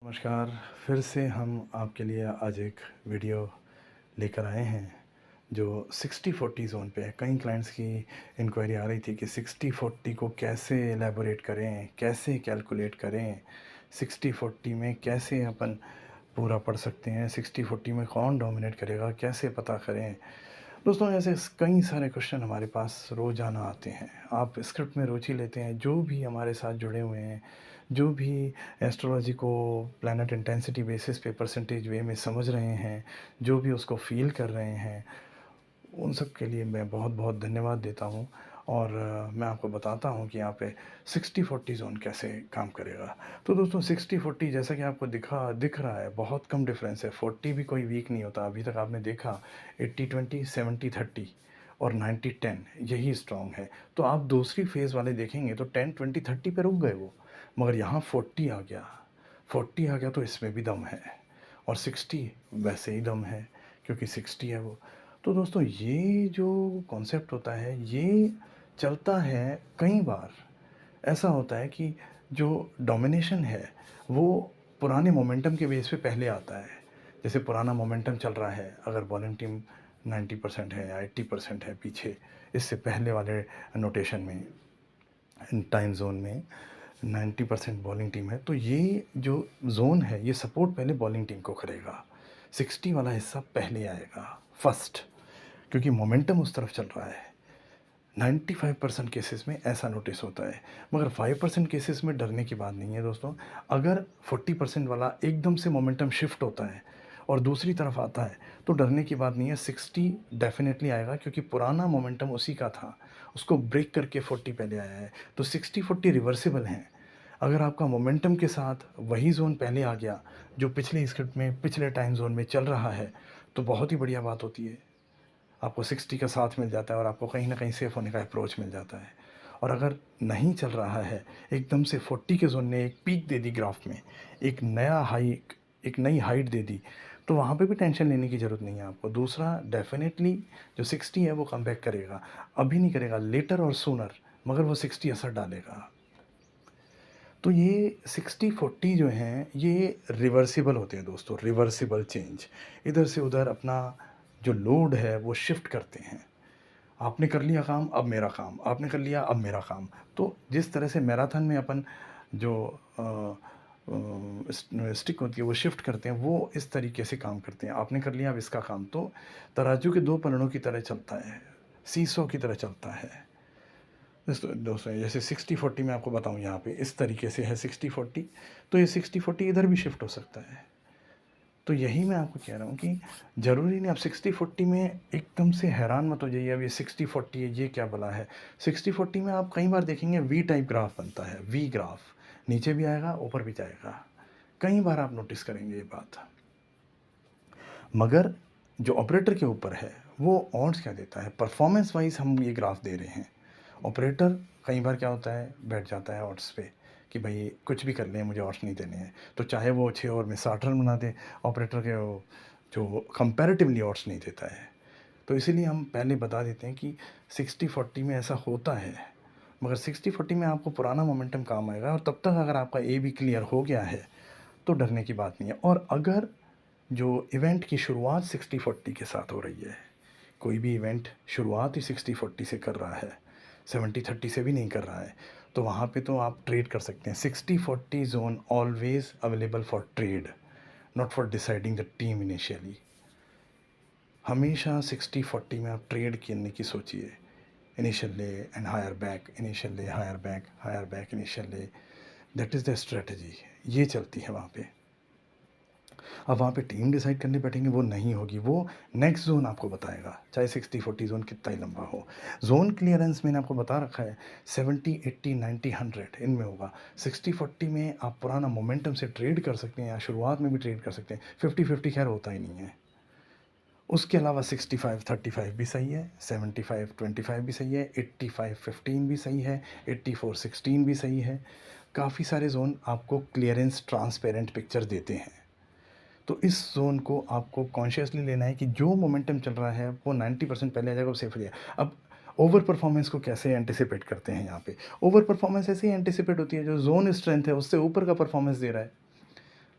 नमस्कार। फिर से हम आपके लिए आज एक वीडियो लेकर आए हैं जो 60-40 ज़ोन पे है। कई क्लाइंट्स की इंक्वायरी आ रही थी कि 60-40 को कैसे एलैबोरेट करें, कैसे कैलकुलेट करें, 60-40 में कैसे अपन पूरा पढ़ सकते हैं, 60-40 में कौन डोमिनेट करेगा, कैसे पता करें। दोस्तों ऐसे कई सारे क्वेश्चन हमारे पास रोज़ाना आते हैं। आप स्क्रिप्ट में रुचि लेते हैं, जो भी हमारे साथ जुड़े हुए हैं, जो भी एस्ट्रोलॉजी को प्लैनेट इंटेंसिटी बेसिस पे परसेंटेज वे में समझ रहे हैं, जो भी उसको फ़ील कर रहे हैं, उन सब के लिए मैं बहुत बहुत धन्यवाद देता हूँ। और मैं आपको बताता हूँ कि यहाँ पे 60-40 ज़ोन कैसे काम करेगा। तो दोस्तों 60-40 जैसा कि आपको दिख रहा है, बहुत कम डिफरेंस है। 40 भी कोई वीक नहीं होता। अभी तक आपने देखा 80-20, 70-30 और 90-10 यही स्ट्रॉन्ग है। तो आप दूसरी फेज़ वाले देखेंगे तो 10-20-30 पे रुक गए वो, मगर यहाँ 40 आ गया। 40 आ गया तो इसमें भी दम है, और 60 वैसे ही दम है क्योंकि 60 है वो। तो दोस्तों ये जो कॉन्सेप्ट होता है ये चलता है कई बार। ऐसा होता है कि जो डोमिनेशन है वो पुराने मोमेंटम के बेस पे पहले आता है। जैसे पुराना मोमेंटम चल रहा है, अगर बॉलिंग टीम 90% है या 80% है पीछे, इससे पहले वाले नोटेशन में टाइम जोन में 90% बॉलिंग टीम है, तो ये जो जोन है ये सपोर्ट पहले बॉलिंग टीम को करेगा। 60 वाला हिस्सा पहले आएगा फर्स्ट, क्योंकि मोमेंटम उस तरफ चल रहा है। 95% केसेस में ऐसा नोटिस होता है, मगर 5% केसेस में डरने की बात नहीं है दोस्तों। अगर 40% वाला एकदम से मोमेंटम शिफ्ट होता है और दूसरी तरफ आता है तो डरने की बात नहीं है। 60 डेफिनेटली आएगा क्योंकि पुराना मोमेंटम उसी का था, उसको ब्रेक करके 40 पहले आया है। तो 60-40 रिवर्सिबल हैं। अगर आपका मोमेंटम के साथ वही ज़ोन पहले आ गया जो पिछले स्क्रिप्ट में पिछले टाइम ज़ोन में चल रहा है, तो बहुत ही बढ़िया बात होती है। आपको 60 का साथ मिल जाता है और आपको कहीं न कहीं सेफ़ होने का अप्रोच मिल जाता है। और अगर नहीं चल रहा है, एकदम से 40 के ज़ोन ने एक पीक दे दी ग्राफ में, एक नया हाइक, एक नई हाइट दे दी, तो वहाँ पे भी टेंशन लेने की ज़रूरत नहीं है आपको। दूसरा डेफ़िनेटली जो 60 है वो कमबैक करेगा। अभी नहीं करेगा, लेटर और सूनर, मगर वो 60 असर डालेगा। तो ये 60-40 जो हैं ये रिवर्सिबल होते हैं दोस्तों, रिवर्सिबल चेंज। इधर से उधर अपना जो लोड है वो शिफ्ट करते हैं। आपने कर लिया काम, अब मेरा काम, आपने कर लिया, अब मेरा काम। तो जिस तरह से मैराथन में अपन जो स्टिक होती है वो शिफ्ट करते हैं, वो इस तरीके से काम करते हैं। आपने कर लिया, अब इसका काम। तो तराजू के 2 पलड़ों की तरह चलता है, सीसॉ की तरह चलता है। दोस्तों दोस्तों जैसे 60-40 मैं आपको बताऊँ, यहाँ पे इस तरीके से है 60-40, तो ये 60-40 इधर भी शिफ्ट हो सकता है। तो यही मैं आपको कह रहा हूँ कि ज़रूरी नहीं आप 60-40 में एकदम से हैरान मत हो जाइए, अब ये 60-40 है, ये क्या भला है। 60-40 में आप कई बार देखेंगे वी टाइप ग्राफ बनता है, वी ग्राफ, नीचे भी आएगा ऊपर भी जाएगा। कई बार आप नोटिस करेंगे ये बात। मगर जो ऑपरेटर के ऊपर है वो ऑड्स क्या देता है, परफॉर्मेंस वाइज हम ये ग्राफ दे रहे हैं। ऑपरेटर कई बार क्या होता है, बैठ जाता है ऑड्स पे कि भाई कुछ भी कर लें, मुझे ऑड्स नहीं देने हैं। तो चाहे वो 6 ओवर में 60 रन बना दे, ऑपरेटर के वो जो कंपैरेटिवली ऑड्स नहीं देता है। तो इसीलिए हम पहले बता देते हैं कि 60-40 में ऐसा होता है, मगर 60-40 में आपको पुराना मोमेंटम काम आएगा। और तब तक अगर आपका ए भी क्लियर हो गया है तो डरने की बात नहीं है। और अगर जो इवेंट की शुरुआत 60-40 के साथ हो रही है, कोई भी इवेंट शुरुआत ही 60-40 से कर रहा है, 70-30 से भी नहीं कर रहा है, तो वहाँ पे तो आप ट्रेड कर सकते हैं। 60-40 zone always available for trade, not for deciding the team initially. हमेशा 60-40 में आप ट्रेड करने की सोचिए। Initial lay and higher back, initial lay higher back, higher back initial lay, that is the strategy. ये चलती है वहाँ पे। अब वहाँ पे टीम डिसाइड करने बैठेंगे वो नहीं होगी, वो नेक्स्ट जोन आपको बताएगा, चाहे 60-40 जोन कितना ही लंबा हो। जोन क्लियरेंस मैंने आपको बता रखा है 70, 80, 90, 100 इनमें होगा। 60-40 में आप पुराना मोमेंटम से ट्रेड कर सकते हैं या शुरुआत में भी ट्रेड कर सकते हैं। 50-50 खैर होता ही नहीं है। उसके अलावा 65-35 भी सही है, 75-25 भी सही है, 85-15 भी सही है, 84-16 भी सही है। काफ़ी सारे जोन आपको क्लियरेंस ट्रांसपेरेंट पिक्चर देते हैं। तो इस ज़ोन को आपको कॉन्शियसली लेना है कि जो मोमेंटम चल रहा है वो 90% पहले आ जाएगा, वो सेफ हो जाएगा। अब ओवर परफॉर्मेंस को कैसे एंटिसिपेट करते हैं यहाँ पे? ओवर परफॉर्मेंस ऐसे ही एंटिसिपेट होती है जो ज़ोन स्ट्रेंथ है उससे ऊपर का परफॉर्मेंस दे रहा है।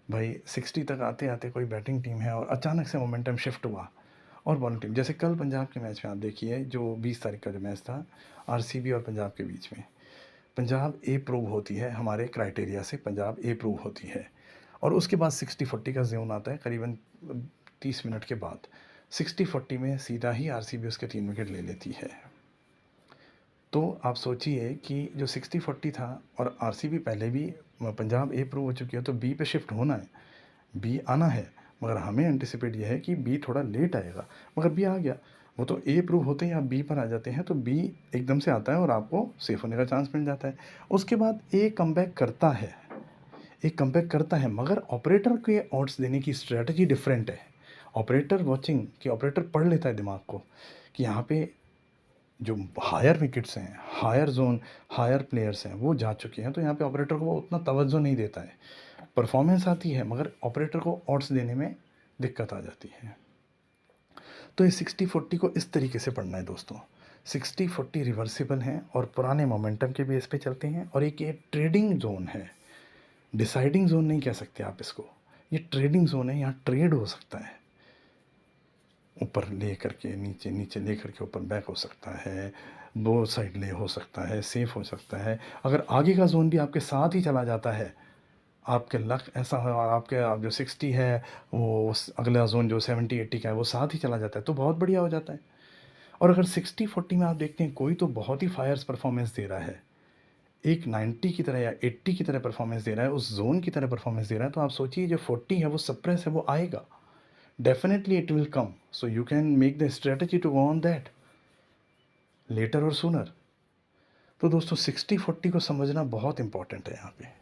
भाई 60 तक आते-आते कोई बैटिंग टीम है और अचानक से मोमेंटम शिफ्ट हुआ और बॉलिंग टीम, जैसे कल पंजाब के मैच में आप देखिए जो 20 तारीख का जो मैच था आरसीबी और पंजाब के बीच में, पंजाब ए प्रूव होती है हमारे क्राइटेरिया से, पंजाब ए प्रूव होती है और उसके बाद 60-40 का ज़ोन आता है करीबन 30 मिनट के बाद। 60-40 में सीधा ही आरसीबी उसके 3 विकेट ले लेती है। तो आप सोचिए कि जो 60-40 था और आरसीबी पहले भी पंजाब ए प्रूव हो चुकी है, तो बी पे शिफ्ट होना है, बी आना है, मगर हमें एंटिसिपेट ये है कि बी थोड़ा लेट आएगा, मगर बी आ गया। वो तो ए प्रूव होते ही आप बी पर आ जाते हैं, तो बी एकदम से आता है और आपको सेफ होने का चांस मिल जाता है। उसके बाद ए कमबैक करता है, एक कमबैक करता है, मगर ऑपरेटर के ऑड्स देने की स्ट्रेटजी डिफरेंट है। ऑपरेटर वॉचिंग कि ऑपरेटर पढ़ लेता है दिमाग को कि यहाँ पे जो हायर विकेट्स हैं, हायर जोन, हायर प्लेयर्स हैं, वो जा चुके हैं, तो यहाँ पे ऑपरेटर को वो उतना तवज्जो नहीं देता है। परफॉर्मेंस आती है मगर ऑपरेटर को ऑड्स देने में दिक्कत आ जाती है। तो ये 60-40 को इस तरीके से पढ़ना है दोस्तों। 60-40 रिवर्सिबल हैं और पुराने मोमेंटम के बेस पे चलते हैं, और एक ये ट्रेडिंग जोन है, डिसाइडिंग जोन नहीं कह सकते आप इसको, ये ट्रेडिंग जोन है, यहाँ ट्रेड हो सकता है, ऊपर ले करके नीचे, नीचे ले करके ऊपर बैक हो सकता है, दो साइड ले हो सकता है, सेफ हो सकता है। अगर आगे का जोन भी आपके साथ ही चला जाता है, आपके लक ऐसा है और आपके आप जो 60 है वो अगला जोन जो 70-80 का है वो साथ ही चला जाता है, तो बहुत बढ़िया हो जाता है। और अगर 60-40 में आप देखते हैं कोई तो बहुत ही फायर्स परफॉर्मेंस दे रहा है, एक 90 की तरह या 80 की तरह परफॉर्मेंस दे रहा है, उस जोन की तरह परफॉर्मेंस दे रहा है, तो आप सोचिए जो 40 है वो सप्रेस है, वो आएगा, definitely it will come, so you can make the strategy to go on that later और सूनर। तो दोस्तों 60-40 को समझना बहुत इंपॉर्टेंट है यहाँ पे।